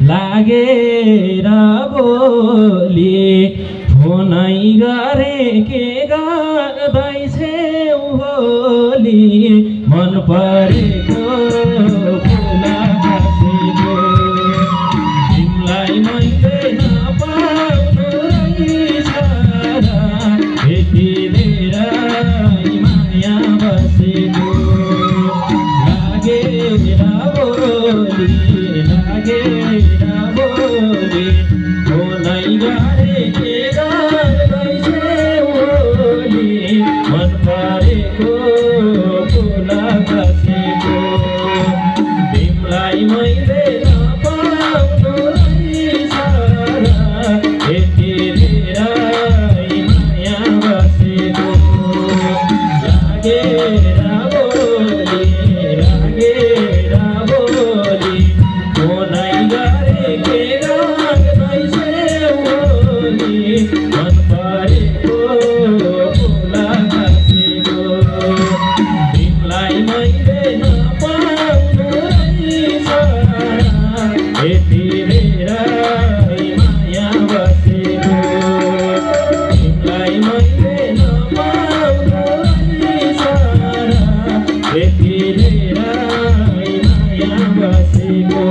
लागेर बोली फोनै गरे के गर्दैछौ होली मन परेको फुल खसेको तिमीलाई मैले नपाउनु रहेछ र यति धेरै माया बसेको लागेर बोली फोनै गरे के गर्दैछौ होली मन परेको फुल खसेको तिमीलाई मैले नपाउनु रहेछ र यति धेरै माया बसेको लागेर बोली फोनै गरे के गर्दैछौ होली मन परेको फुल खसेको तिमीलाई मैले नपाउनु रहेछ यति धेरै माया बसेको तिमीलाई मैले नपाउनु रहेछ यति धेरै माया बसेको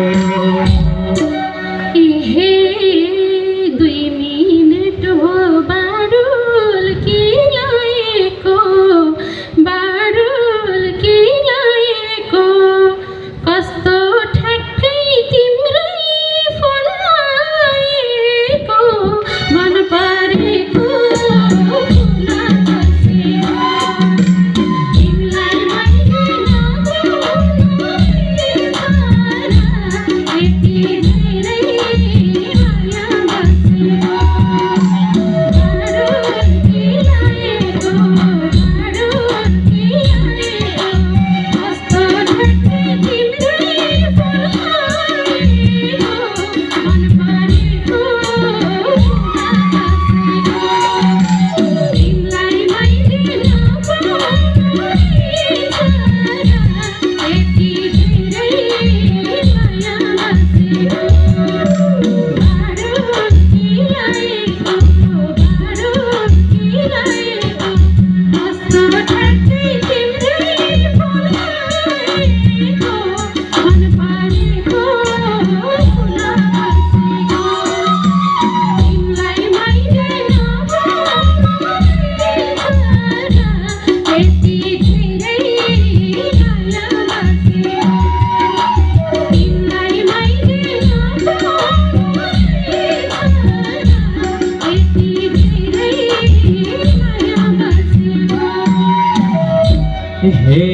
हे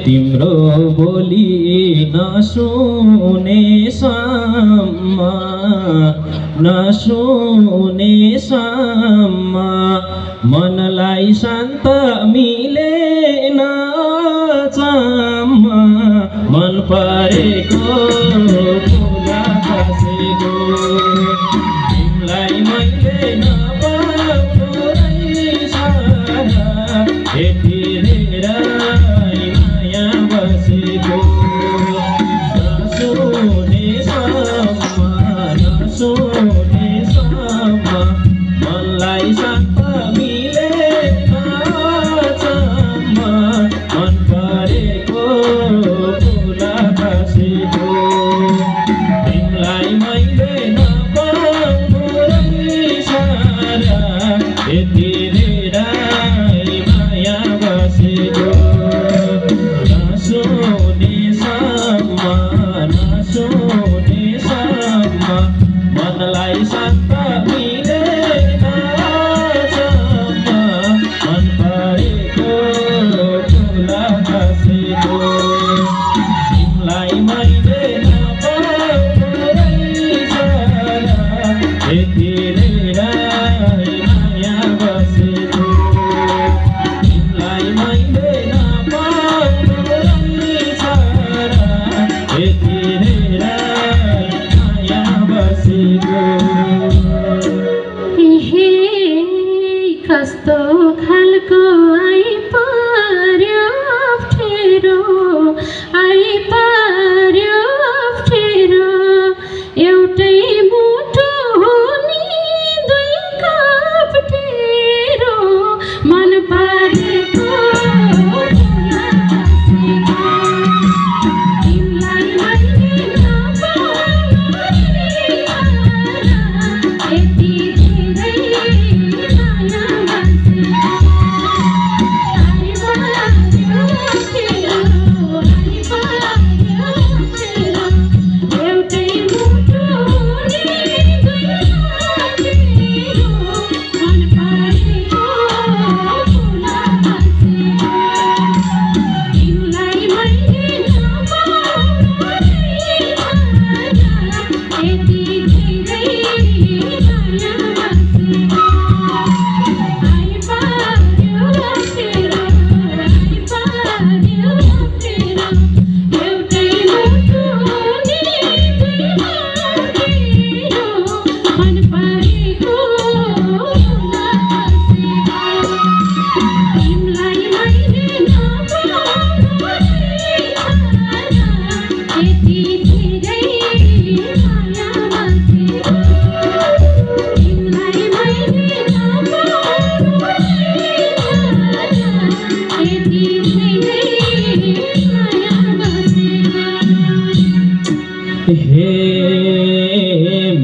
तिम्रो बोली नसुनेसम्म मनलाई शान्त मिलेन चम्म मन परेको फुल खसेको तिमीलाई मैले नपाउनु रहेछ यति धेरै माया बसेको नसुनेसम्म मनलाई शान्त मिलेन चम्म मन परेको फुल खसेको तिमीलाई मैले नपाउनु रहेछ यति धेरै माया बसेको नसुनेसम्म मनलाई शान्त मिलेन चम्म मन परेको फुल खसेको तिमीलाई मैले नपाउनु रहेछ यति धेरै माया बसेको तिमीलाई मैले नपाउनु रहेछ यति धेरै माया बसेको मन परेको तिमीलाई मैले यति धेरै माया बसेको तिमीलाई मैले यति धेरै माया बसेको हे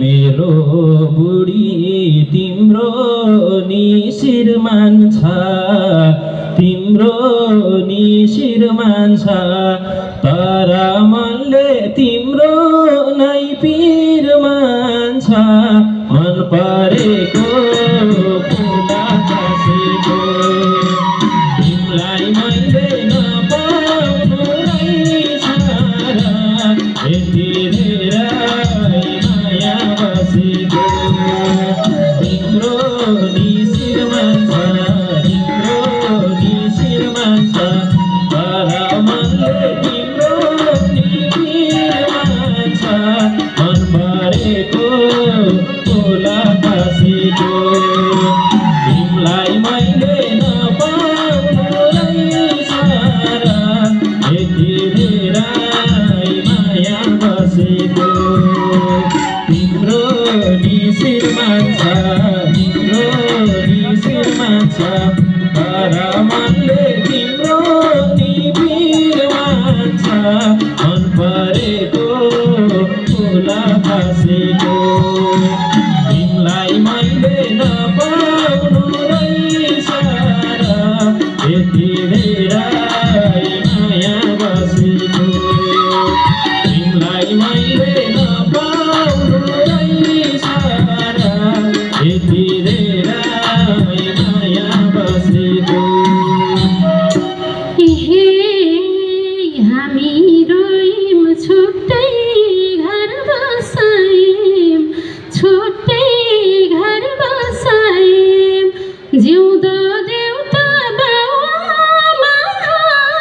मेरो बुढी तिम्रो नि शिर मान्छ तिम्रो नि शिर मान्छ तर मनले तिम्रो नै पिर मान्छ मन परेको फुला खसेको तिमीलाई मैले नपाउनु रहेछ र यति धेरै माया बसेको तिम्रो नि शिर मान्छ तिम्रो नि शिर मान्छ तर मनले तिम्रो नि पिर मान्छ मन परेको फुला खसेको तिमीलाई मैले नपाउनु रहेछ र यति धेरै माया बसेको तिम्रो नि शिर मान्छ तिम्रो नि शिर मान्छ तर मनले तिम्रो नि पिर मान्छ मन परेको फुला खसेको तिमीलाई मैले नपाउनु रहेछ र यति धेरै माया बसेको तिमीलाई मैले नपाउनु रहेछ र यति धेरै माया बसेको हे हामी रोयौँ छुट्टै घर बसायौँ छुट्टै घर बसायौँ जिउँदो देउता बाउआमा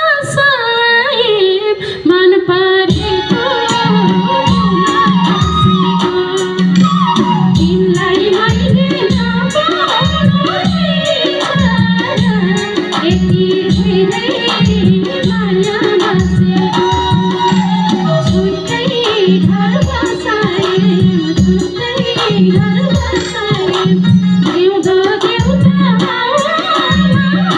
हँसायौँ मन परेको तिमीलाई मैले नपाउनु रहेछ यति धेरै माया बसेको छुट्टै घर बसायौँ छुट्टै घर बसायौँ जिउँदो देउता बाउआमा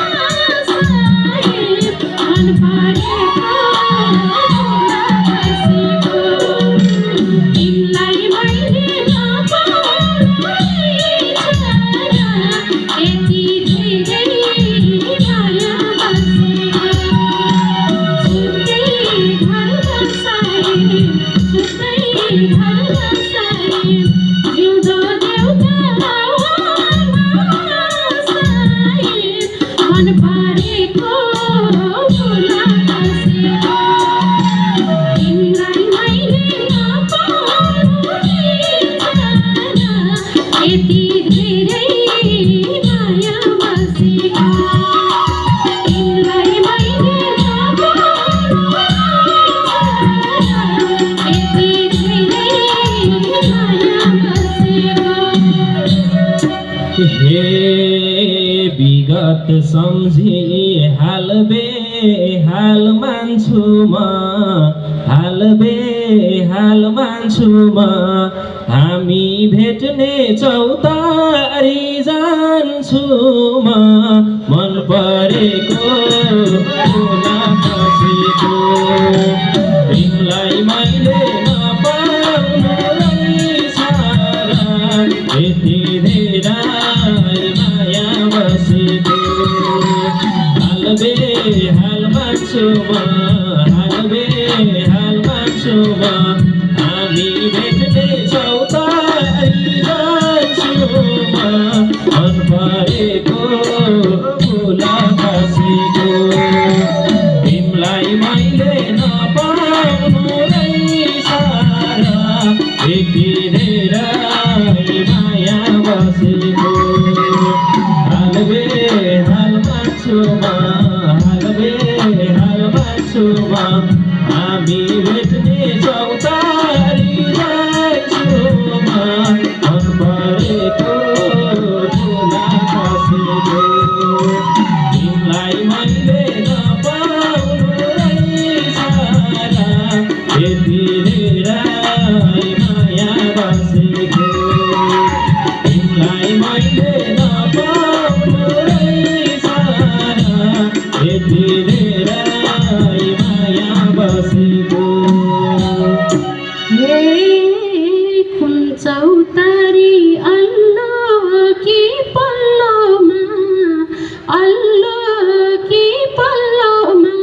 हँसायौँ मन परेको बसेको तिमीलाई मैले नपाउनु रहेछ यति धेरै माया बसेको छुट्टै घर बसायौँ छुट्टै घर बसायौँ जिउँदो देउता बाउआमा हँसायौँ मन परेको फुला खसेको तिमीलाई मैले नपाउनु रहेछ यति धेरै माया बसेको तिमीलाई मैले नपाउनु रहेछ यति धेरै माया बसेको हे विगत सम्झी हाल बेहाल मान्छु म हाल बेहाल मान्छु म हामी भेट्ने चौतारी जान्छु म मन परेको फुला खसेको तिमीलाई मैले नपाउनु रहेछ र यति धेरै माया बसेको हाल बेहाल मान्छु म हाल बेहाल मान्छु म हामी भेट्ने चौतारी जान्छु म मन परेको फुला खसेको तिमीलाई मैले नपाउनु रहेछ र यति धेरै माया बसेको हाल बेहाल मान्छु म हाल बेहाल मान्छु म हामी भेट्ने चौतारी जान्छु म चौतारी अल्लो कि पल्लोमा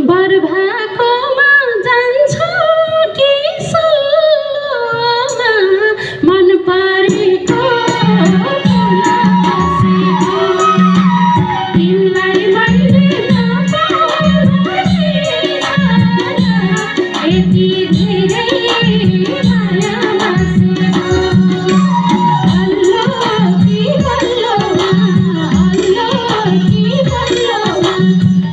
बर्भाकोमा जान्छु कि सल्लोमा मन परेको फुला बसेको तिमीलाई मैले नपाउने यति धेरै माया बसेको अल्लो कि पल्लोमा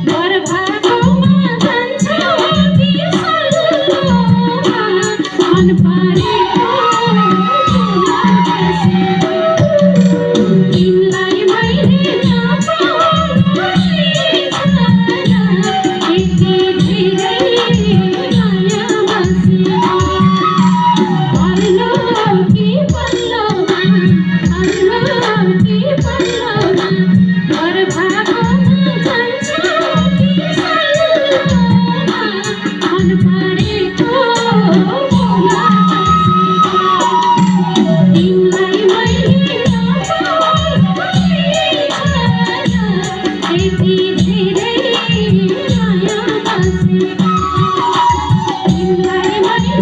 बर्भाकोमा जान्छु कि सल्लोमा मन परेको फुला बसेको तिमीलाई मैले नपाउने यति धेरै माया बसेको अल्लो कि पल्लोमा बर्भाकोमा जान्छु कि सल्लोमा मन परेको फुला बसेको तिमीलाई मैले नपाउने यति धेरै माया बसेको तिमीलाई मैले